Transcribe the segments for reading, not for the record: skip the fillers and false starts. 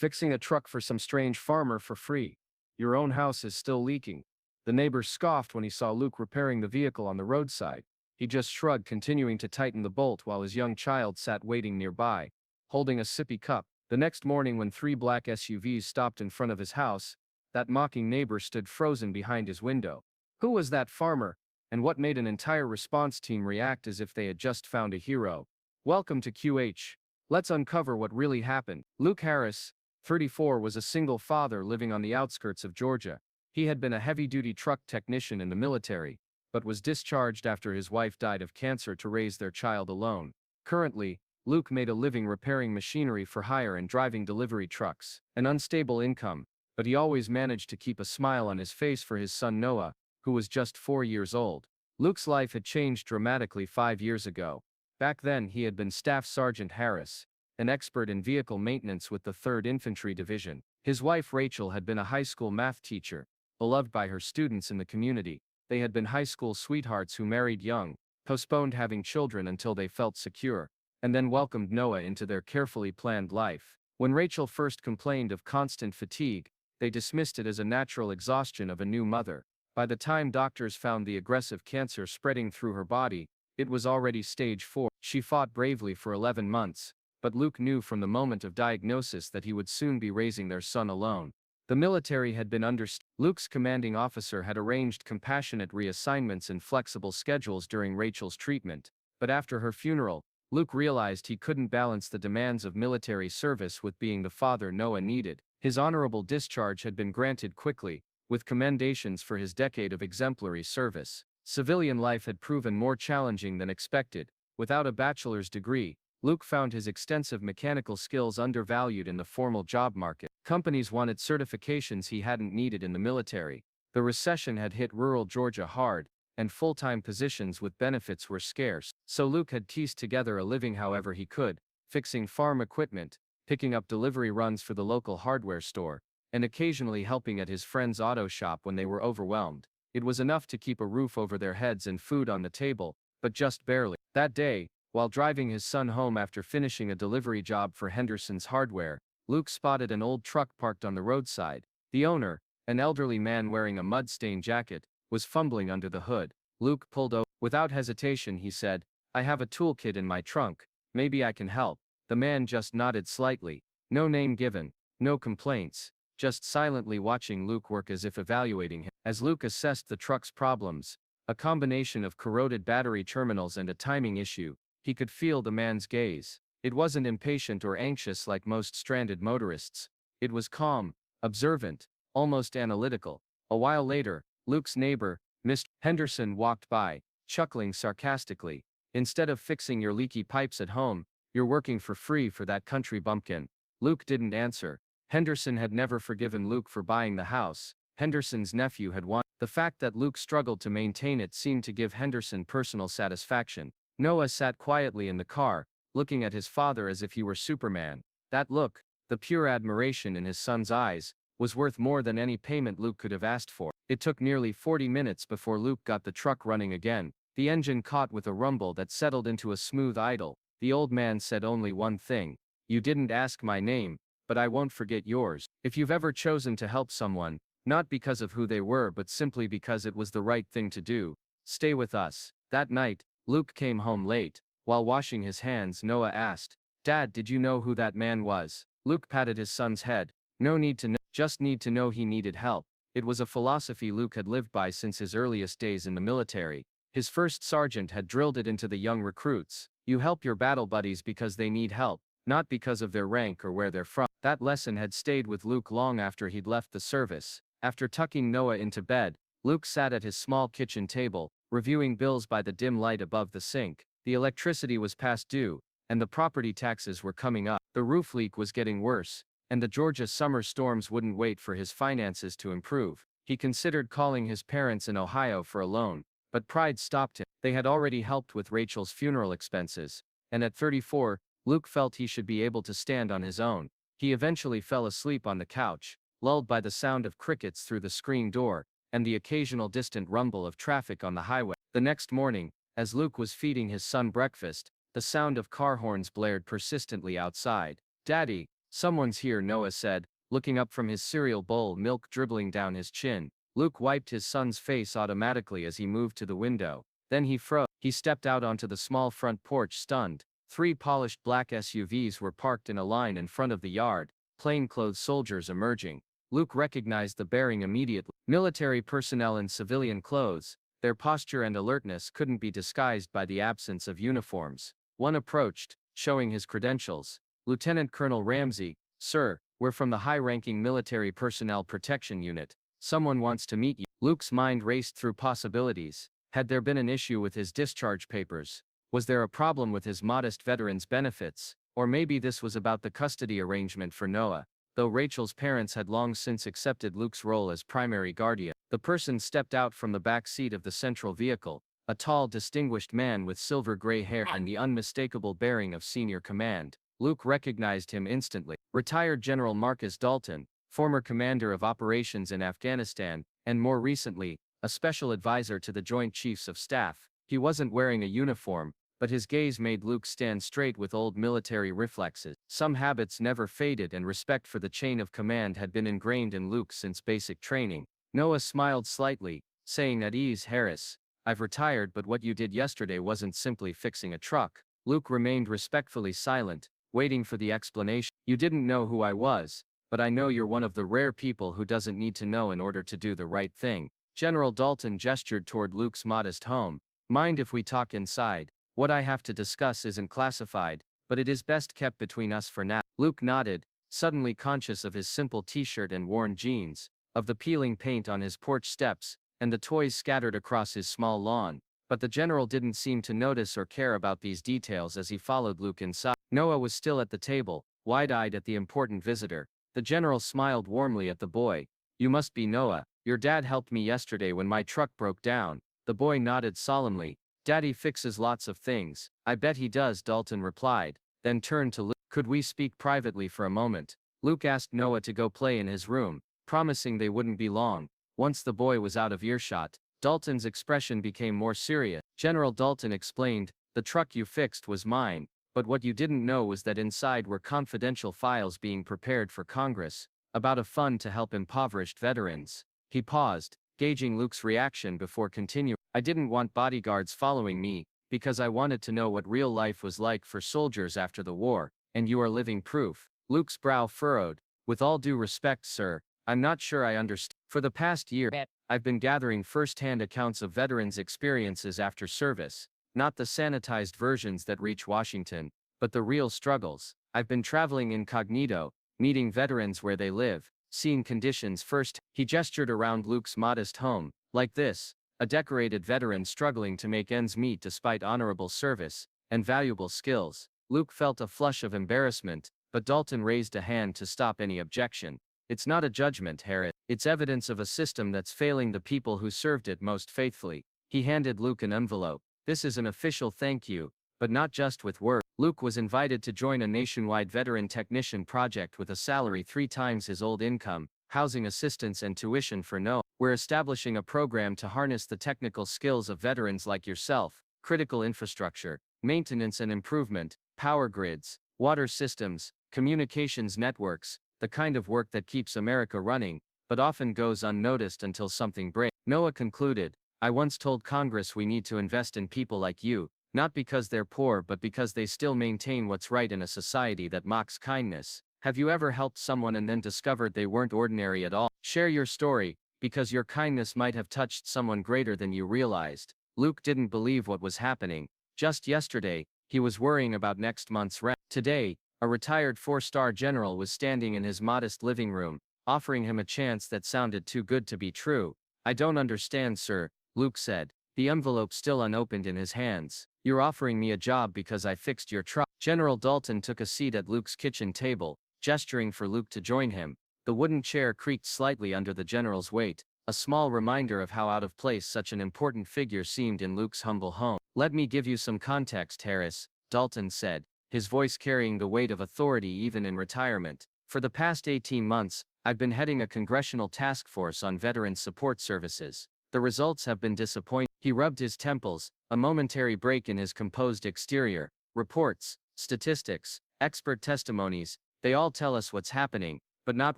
Fixing a truck for some strange farmer for free. Your own house is still leaking. The neighbor scoffed when he saw Luke repairing the vehicle on the roadside. He just shrugged, continuing to tighten the bolt while his young child sat waiting nearby, holding a sippy cup. The next morning, when 3 black SUVs stopped in front of his house, that mocking neighbor stood frozen behind his window. Who was that farmer, and what made an entire response team react as if they had just found a hero? Welcome to QH. Let's uncover what really happened. Luke Harris, 34, was a single father living on the outskirts of Georgia. He had been a heavy-duty truck technician in the military, but was discharged after his wife died of cancer to raise their child alone. Currently, Luke made a living repairing machinery for hire and driving delivery trucks, an unstable income, but he always managed to keep a smile on his face for his son Noah, who was just 4 years old. Luke's life had changed dramatically 5 years ago. Back then he had been Staff Sergeant Harris, an expert in vehicle maintenance with the 3rd Infantry Division. His wife Rachel had been a high school math teacher, beloved by her students in the community. They had been high school sweethearts who married young, postponed having children until they felt secure, and then welcomed Noah into their carefully planned life. When Rachel first complained of constant fatigue, they dismissed it as a natural exhaustion of a new mother. By the time doctors found the aggressive cancer spreading through her body, it was already stage 4. She fought bravely for 11 months, but Luke knew from the moment of diagnosis that he would soon be raising their son alone. The military had been understaffed. Luke's commanding officer had arranged compassionate reassignments and flexible schedules during Rachel's treatment, but after her funeral, Luke realized he couldn't balance the demands of military service with being the father Noah needed. His honorable discharge had been granted quickly, with commendations for his decade of exemplary service. Civilian life had proven more challenging than expected. Without a bachelor's degree, Luke found his extensive mechanical skills undervalued in the formal job market. Companies wanted certifications he hadn't needed in the military. The recession had hit rural Georgia hard, and full-time positions with benefits were scarce. So Luke had pieced together a living however he could, fixing farm equipment, picking up delivery runs for the local hardware store, and occasionally helping at his friend's auto shop when they were overwhelmed. It was enough to keep a roof over their heads and food on the table, but just barely. That day, while driving his son home after finishing a delivery job for Henderson's Hardware, Luke spotted an old truck parked on the roadside. The owner, an elderly man wearing a mud-stained jacket, was fumbling under the hood. Luke pulled over. Without hesitation he said, "I have a toolkit in my trunk, maybe I can help." The man just nodded slightly. No name given, no complaints, just silently watching Luke work as if evaluating him. As Luke assessed the truck's problems, a combination of corroded battery terminals and a timing issue, he could feel the man's gaze. It wasn't impatient or anxious like most stranded motorists. It was calm, observant, almost analytical. A while later, Luke's neighbor, Mr. Henderson, walked by, chuckling sarcastically. "Instead of fixing your leaky pipes at home, you're working for free for that country bumpkin." Luke didn't answer. Henderson had never forgiven Luke for buying the house. Henderson's nephew had won. The fact that Luke struggled to maintain it seemed to give Henderson personal satisfaction. Noah sat quietly in the car, looking at his father as if he were Superman. That look, the pure admiration in his son's eyes, was worth more than any payment Luke could have asked for. It took nearly 40 minutes before Luke got the truck running again. The engine caught with a rumble that settled into a smooth idle. The old man said only one thing: "You didn't ask my name, but I won't forget yours." If you've ever chosen to help someone, not because of who they were but simply because it was the right thing to do, stay with us. That night, Luke came home late. While washing his hands, Noah asked, "Dad, did you know who that man was?" Luke patted his son's head. "No need to know, just need to know he needed help." It was a philosophy Luke had lived by since his earliest days in the military. His first sergeant had drilled it into the young recruits. You help your battle buddies because they need help, not because of their rank or where they're from. That lesson had stayed with Luke long after he'd left the service. After tucking Noah into bed, Luke sat at his small kitchen table, reviewing bills by the dim light above the sink. The electricity was past due, and the property taxes were coming up. The roof leak was getting worse, and the Georgia summer storms wouldn't wait for his finances to improve. He considered calling his parents in Ohio for a loan, but pride stopped him. They had already helped with Rachel's funeral expenses, and at 34, Luke felt he should be able to stand on his own. He eventually fell asleep on the couch, lulled by the sound of crickets through the screen door, and the occasional distant rumble of traffic on the highway. The next morning, as Luke was feeding his son breakfast, the sound of car horns blared persistently outside. "Daddy," Someone's here, Noah said, looking up from his cereal bowl, milk dribbling down his chin. Luke wiped his son's face automatically as he moved to the window. Then he froze. He stepped out onto the small front porch, stunned. 3 polished black SUVs were parked in a line in front of the yard, plainclothes soldiers emerging. Luke recognized the bearing immediately. Military personnel in civilian clothes. Their posture and alertness couldn't be disguised by the absence of uniforms. One approached, showing his credentials. Lieutenant Colonel Ramsey, sir, we're from the high-ranking Military Personnel Protection Unit. Someone wants to meet you. Luke's mind raced through possibilities. Had there been an issue with his discharge papers? Was there a problem with his modest veterans' benefits? Or maybe this was about the custody arrangement for Noah. Though Rachel's parents had long since accepted Luke's role as primary guardian, the person stepped out from the back seat of the central vehicle, a tall, distinguished man with silver-gray hair and the unmistakable bearing of senior command. Luke recognized him instantly. Retired General Marcus Dalton, former commander of operations in Afghanistan, and more recently, a special advisor to the Joint Chiefs of Staff. He wasn't wearing a uniform, but his gaze made Luke stand straight with old military reflexes. Some habits never faded, and respect for the chain of command had been ingrained in Luke since basic training. Noah smiled slightly, saying at ease, Harris, I've retired, but what you did yesterday wasn't simply fixing a truck. Luke remained respectfully silent, waiting for the explanation. You didn't know who I was, but I know you're one of the rare people who doesn't need to know in order to do the right thing. General Dalton gestured toward Luke's modest home. Mind if we talk inside? What I have to discuss isn't classified, but it is best kept between us for now. Luke nodded, suddenly conscious of his simple t-shirt and worn jeans, of the peeling paint on his porch steps, and the toys scattered across his small lawn. But the general didn't seem to notice or care about these details as he followed Luke inside. Noah was still at the table, wide-eyed at the important visitor. The general smiled warmly at the boy. You must be Noah. Your dad helped me yesterday when my truck broke down. The boy nodded solemnly. Daddy fixes lots of things. I bet he does, Dalton replied, then turned to Luke. Could we speak privately for a moment? Luke asked Noah to go play in his room, promising they wouldn't be long. Once the boy was out of earshot, Dalton's expression became more serious. General Dalton explained, the truck you fixed was mine, but what you didn't know was that inside were confidential files being prepared for Congress, about a fund to help impoverished veterans. He paused, gauging Luke's reaction before continuing. I didn't want bodyguards following me, because I wanted to know what real life was like for soldiers after the war, and you are living proof. Luke's brow furrowed. With all due respect, sir, I'm not sure I understand. For the past year, I've been gathering first-hand accounts of veterans' experiences after service, not the sanitized versions that reach Washington, but the real struggles. I've been traveling incognito, meeting veterans where they live, seeing conditions first. He gestured around Luke's modest home, like this, a decorated veteran struggling to make ends meet despite honorable service and valuable skills. Luke felt a flush of embarrassment, but Dalton raised a hand to stop any objection. It's not a judgment, Harris. It's evidence of a system that's failing the people who served it most faithfully. He handed Luke an envelope. This is an official thank you, but not just with words. Luke was invited to join a nationwide veteran technician project with a salary 3 times his old income, housing assistance and tuition for no. We're establishing a program to harness the technical skills of veterans like yourself, critical infrastructure, maintenance and improvement, power grids, water systems, communications networks, the kind of work that keeps America running, but often goes unnoticed until something breaks. Noah concluded, I once told Congress we need to invest in people like you, not because they're poor but because they still maintain what's right in a society that mocks kindness. Have you ever helped someone and then discovered they weren't ordinary at all? Share your story, because your kindness might have touched someone greater than you realized. Luke didn't believe what was happening. Just yesterday, he was worrying about next month's rent. Today, a retired 4-star general was standing in his modest living room, offering him a chance that sounded too good to be true. I don't understand, sir, Luke said, the envelope still unopened in his hands. You're offering me a job because I fixed your truck. General Dalton took a seat at Luke's kitchen table, gesturing for Luke to join him. The wooden chair creaked slightly under the general's weight, a small reminder of how out of place such an important figure seemed in Luke's humble home. Let me give you some context, Harris, Dalton said, his voice carrying the weight of authority even in retirement. For the past 18 months, I've been heading a congressional task force on veteran support services. The results have been disappointing. He rubbed his temples, a momentary break in his composed exterior. Reports, statistics, expert testimonies, They all tell us what's happening, but not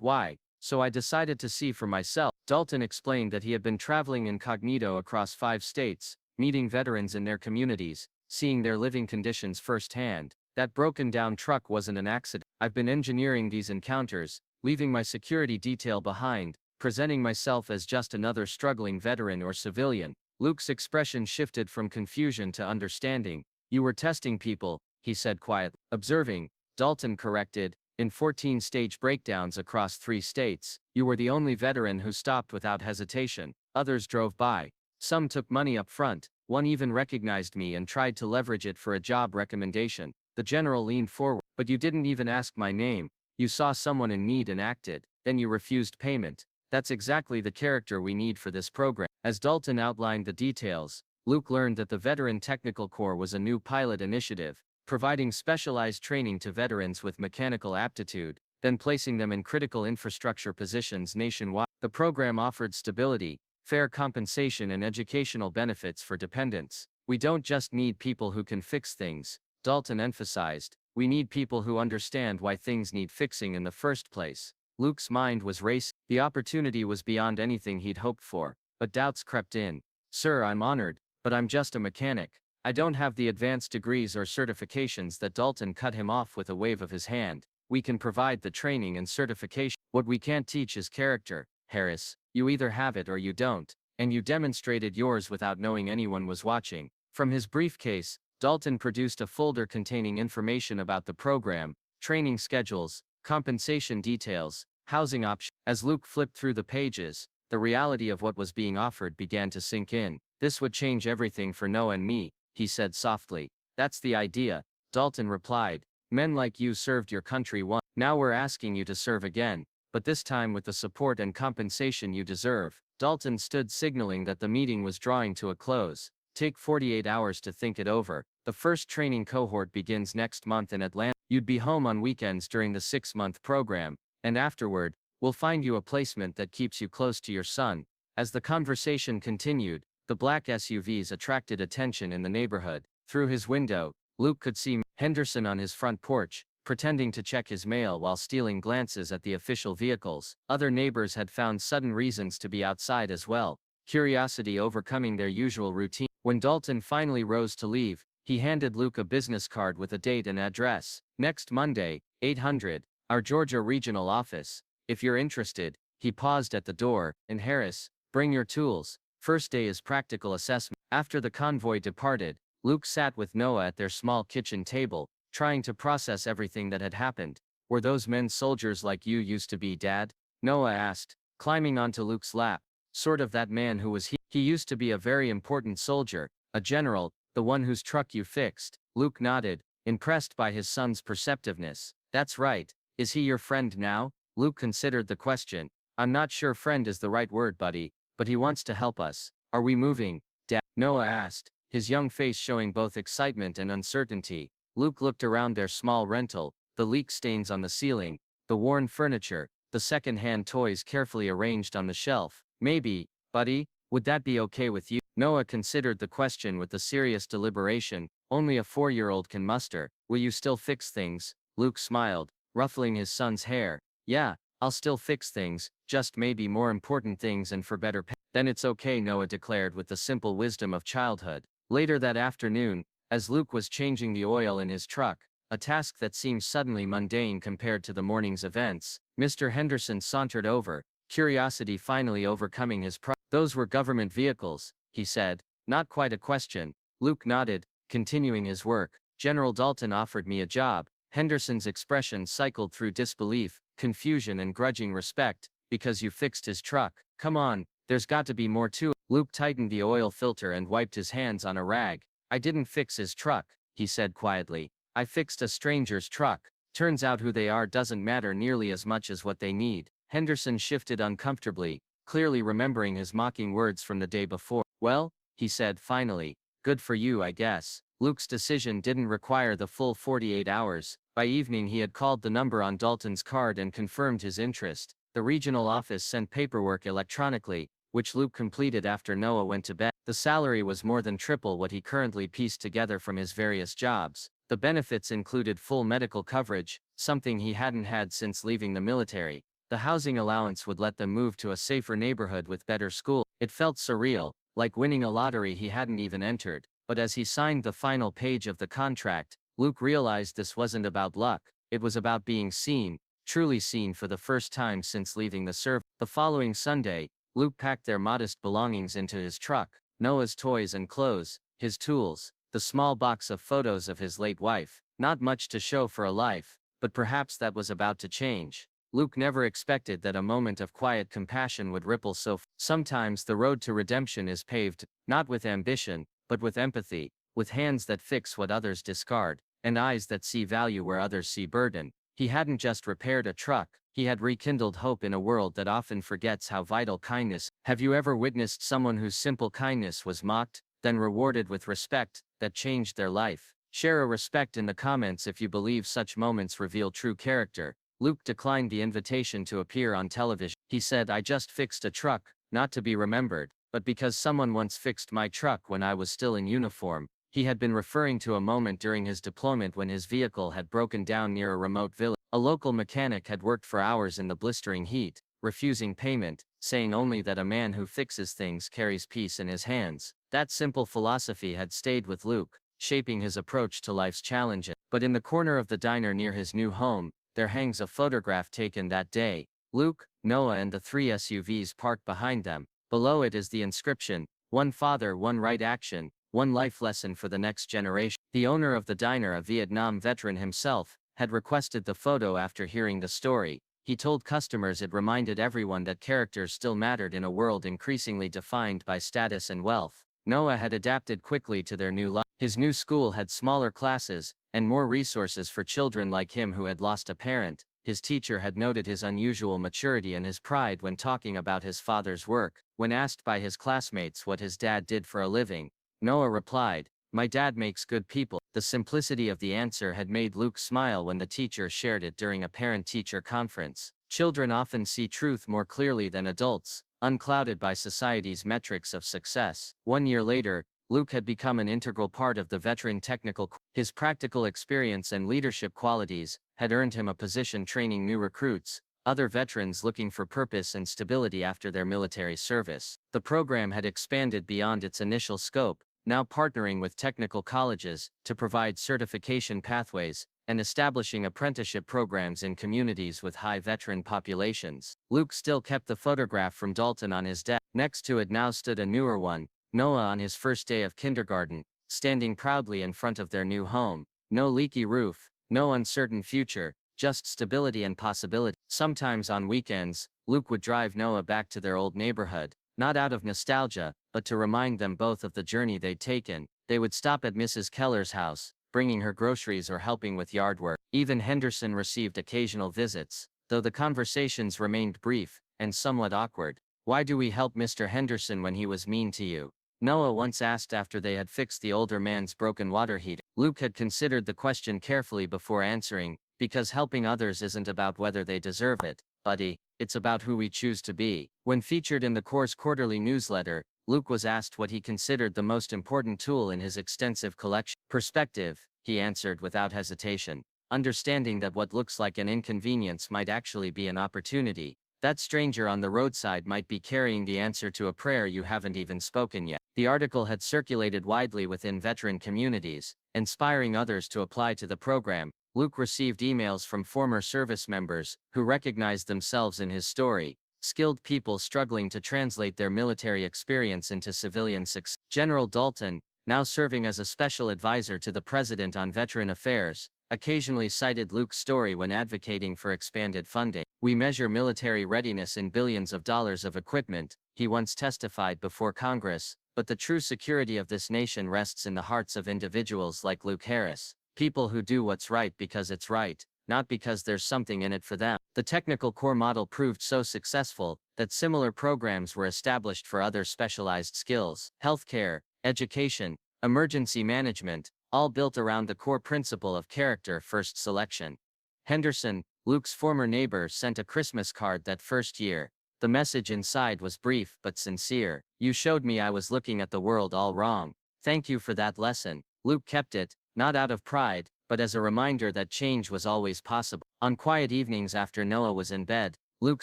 why, so I decided to see for myself. Dalton explained that he had been traveling incognito across 5 states, meeting veterans in their communities, seeing their living conditions firsthand. That broken down truck wasn't an accident. I've been engineering these encounters, leaving my security detail behind, presenting myself as just another struggling veteran or civilian. Luke's expression shifted from confusion to understanding. You were testing people, he said quietly. Observing, Dalton corrected, in 14-stage breakdowns across 3 states. You were the only veteran who stopped without hesitation. Others drove by. Some took money up front. One even recognized me and tried to leverage it for a job recommendation. The general leaned forward. But you didn't even ask my name. You saw someone in need and acted. Then you refused payment. That's exactly the character we need for this program. As Dalton outlined the details, Luke learned that the Veteran Technical Corps was a new pilot initiative, providing specialized training to veterans with mechanical aptitude, then placing them in critical infrastructure positions nationwide. The program offered stability, fair compensation and educational benefits for dependents. We don't just need people who can fix things, Dalton emphasized. We need people who understand why things need fixing in the first place. Luke's mind was racing. The opportunity was beyond anything he'd hoped for, but doubts crept in. Sir, I'm honored, but I'm just a mechanic. I don't have the advanced degrees or certifications that. Dalton cut him off with a wave of his hand. We can provide the training and certification. What we can't teach is character, Harris. You either have it or you don't, and you demonstrated yours without knowing anyone was watching. From his briefcase, Dalton produced a folder containing information about the program, training schedules, compensation details, housing options. As Luke flipped through the pages, the reality of what was being offered began to sink in. This would change everything for Noah and me, he said softly. That's the idea, Dalton replied. Men like you served your country once. Now we're asking you to serve again, but this time with the support and compensation you deserve. Dalton stood, signaling that the meeting was drawing to a close. Take 48 hours to think it over. The first training cohort begins next month in Atlanta. You'd be home on weekends during the 6-month program, and afterward, we'll find you a placement that keeps you close to your son. As the conversation continued, the black SUVs attracted attention in the neighborhood. Through his window, Luke could see Henderson on his front porch, pretending to check his mail while stealing glances at the official vehicles. Other neighbors had found sudden reasons to be outside as well, curiosity overcoming their usual routine. When Dalton finally rose to leave, he handed Luke a business card with a date and address. Next Monday, 800, our Georgia regional office. If you're interested. He paused at the door. And Harris, bring your tools. First day is practical assessment. After the convoy departed, Luke sat with Noah at their small kitchen table, trying to process everything that had happened. Were those men soldiers like you used to be, Dad? Noah asked, climbing onto Luke's lap. Sort of that man who was he. He used to be a very important soldier, a general, the one whose truck you fixed. Luke nodded, impressed by his son's perceptiveness. That's right. Is he your friend now? Luke considered the question. I'm not sure friend is the right word, buddy, but he wants to help us. Are we moving, Dad? Noah asked, his young face showing both excitement and uncertainty. Luke looked around their small rental, the leak stains on the ceiling, the worn furniture, the second-hand toys carefully arranged on the shelf. Maybe, buddy, would that be okay with you? Noah considered the question with the serious deliberation only a 4-year-old can muster. Will you still fix things? Luke smiled, ruffling his son's hair. Yeah, I'll still fix things, just maybe more important things and for better pay. Then it's okay, Noah declared with the simple wisdom of childhood. Later that afternoon, as Luke was changing the oil in his truck, a task that seemed suddenly mundane compared to the morning's events, Mr. Henderson sauntered over, curiosity finally overcoming his pride. Those were government vehicles, he said. Not quite a question. Luke nodded, continuing his work. General Dalton offered me a job. Henderson's expression cycled through disbelief, confusion and grudging respect. Because you fixed his truck. Come on, there's got to be more to it. Luke tightened the oil filter and wiped his hands on a rag. I didn't fix his truck, he said quietly. I fixed a stranger's truck. Turns out who they are doesn't matter nearly as much as what they need. Henderson shifted uncomfortably, clearly remembering his mocking words from the day before. Well, he said finally, good for you, I guess. Luke's decision didn't require the full 48 hours. By evening he had called the number on Dalton's card and confirmed his interest. The regional office sent paperwork electronically, which Luke completed after Noah went to bed. The salary was more than triple what he currently pieced together from his various jobs. The benefits included full medical coverage, something he hadn't had since leaving the military. The housing allowance would let them move to a safer neighborhood with better school. It felt surreal, like winning a lottery he hadn't even entered. But as he signed the final page of the contract, Luke realized this wasn't about luck, it was about being seen, truly seen for the first time since leaving the service. The following Sunday, Luke packed their modest belongings into his truck, Noah's toys and clothes, his tools, the small box of photos of his late wife. Not much to show for a life, but perhaps that was about to change. Luke never expected that a moment of quiet compassion would ripple so far. Sometimes the road to redemption is paved, not with ambition, but with empathy, with hands that fix what others discard, and eyes that see value where others see burden. He hadn't just repaired a truck, he had rekindled hope in a world that often forgets how vital kindness. Have you ever witnessed someone whose simple kindness was mocked, then rewarded with respect, that changed their life? Share a respect in the comments if you believe such moments reveal true character. Luke declined the invitation to appear on television. He said, "I just fixed a truck, not to be remembered, but because someone once fixed my truck when I was still in uniform." He had been referring to a moment during his deployment when his vehicle had broken down near a remote village. A local mechanic had worked for hours in the blistering heat, refusing payment, saying only that a man who fixes things carries peace in his hands. That simple philosophy had stayed with Luke, shaping his approach to life's challenges. But in the corner of the diner near his new home, there hangs a photograph taken that day. Luke, Noah and the 3 SUVs parked behind them. Below it is the inscription, "One father, one right action, one life lesson for the next generation." The owner of the diner, a Vietnam veteran himself, had requested the photo after hearing the story. He told customers it reminded everyone that characters still mattered in a world increasingly defined by status and wealth. Noah had adapted quickly to their new life. His new school had smaller classes, and more resources for children like him who had lost a parent. His teacher had noted his unusual maturity and his pride when talking about his father's work. When asked by his classmates what his dad did for a living, Noah replied, "My dad makes good people." The simplicity of the answer had made Luke smile when the teacher shared it during a parent-teacher conference. Children often see truth more clearly than adults, unclouded by society's metrics of success. 1 year later, Luke had become an integral part of the veteran technical corps. His practical experience and leadership qualities had earned him a position training new recruits, other veterans looking for purpose and stability after their military service. The program had expanded beyond its initial scope, now partnering with technical colleges to provide certification pathways and establishing apprenticeship programs in communities with high veteran populations. Luke still kept the photograph from Dalton on his desk. Next to it now stood a newer one, Noah on his first day of kindergarten, standing proudly in front of their new home. No leaky roof, no uncertain future, just stability and possibility. Sometimes on weekends, Luke would drive Noah back to their old neighborhood, not out of nostalgia, but to remind them both of the journey they'd taken. They would stop at Mrs. Keller's house, bringing her groceries or helping with yard work. Even Henderson received occasional visits, though the conversations remained brief and somewhat awkward. "Why do we help Mr. Henderson when he was mean to you?" Noah once asked after they had fixed the older man's broken water heater. Luke had considered the question carefully before answering, "Because helping others isn't about whether they deserve it, buddy, it's about who we choose to be." When featured in the Corps' quarterly newsletter, Luke was asked what he considered the most important tool in his extensive collection. "Perspective," he answered without hesitation. "Understanding that what looks like an inconvenience might actually be an opportunity. That stranger on the roadside might be carrying the answer to a prayer you haven't even spoken yet." The article had circulated widely within veteran communities, inspiring others to apply to the program. Luke received emails from former service members who recognized themselves in his story, skilled people struggling to translate their military experience into civilian success. General Dalton, now serving as a special advisor to the President on Veteran Affairs, occasionally cited Luke's story when advocating for expanded funding. "We measure military readiness in billions of dollars of equipment," he once testified before Congress, "but the true security of this nation rests in the hearts of individuals like Luke Harris, people who do what's right because it's right, not because there's something in it for them." The technical core model proved so successful that similar programs were established for other specialized skills: healthcare, education, emergency management, all built around the core principle of character-first selection. Henderson, Luke's former neighbor, sent a Christmas card that first year. The message inside was brief but sincere. "You showed me I was looking at the world all wrong. Thank you for that lesson." Luke kept it, not out of pride, but as a reminder that change was always possible. On quiet evenings after Noah was in bed, Luke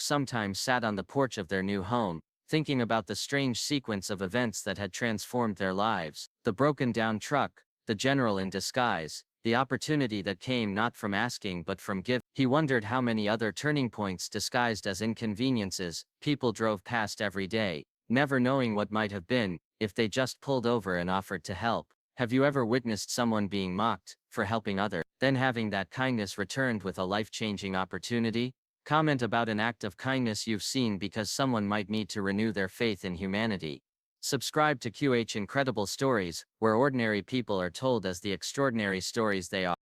sometimes sat on the porch of their new home, thinking about the strange sequence of events that had transformed their lives. The broken down truck, the general in disguise, the opportunity that came not from asking but from giving. He wondered how many other turning points disguised as inconveniences people drove past every day, never knowing what might have been, if they just pulled over and offered to help. Have you ever witnessed someone being mocked for helping others, then having that kindness returned with a life-changing opportunity? Comment about an act of kindness you've seen because someone might need to renew their faith in humanity. Subscribe to QH Incredible Stories, where ordinary people are told as the extraordinary stories they are.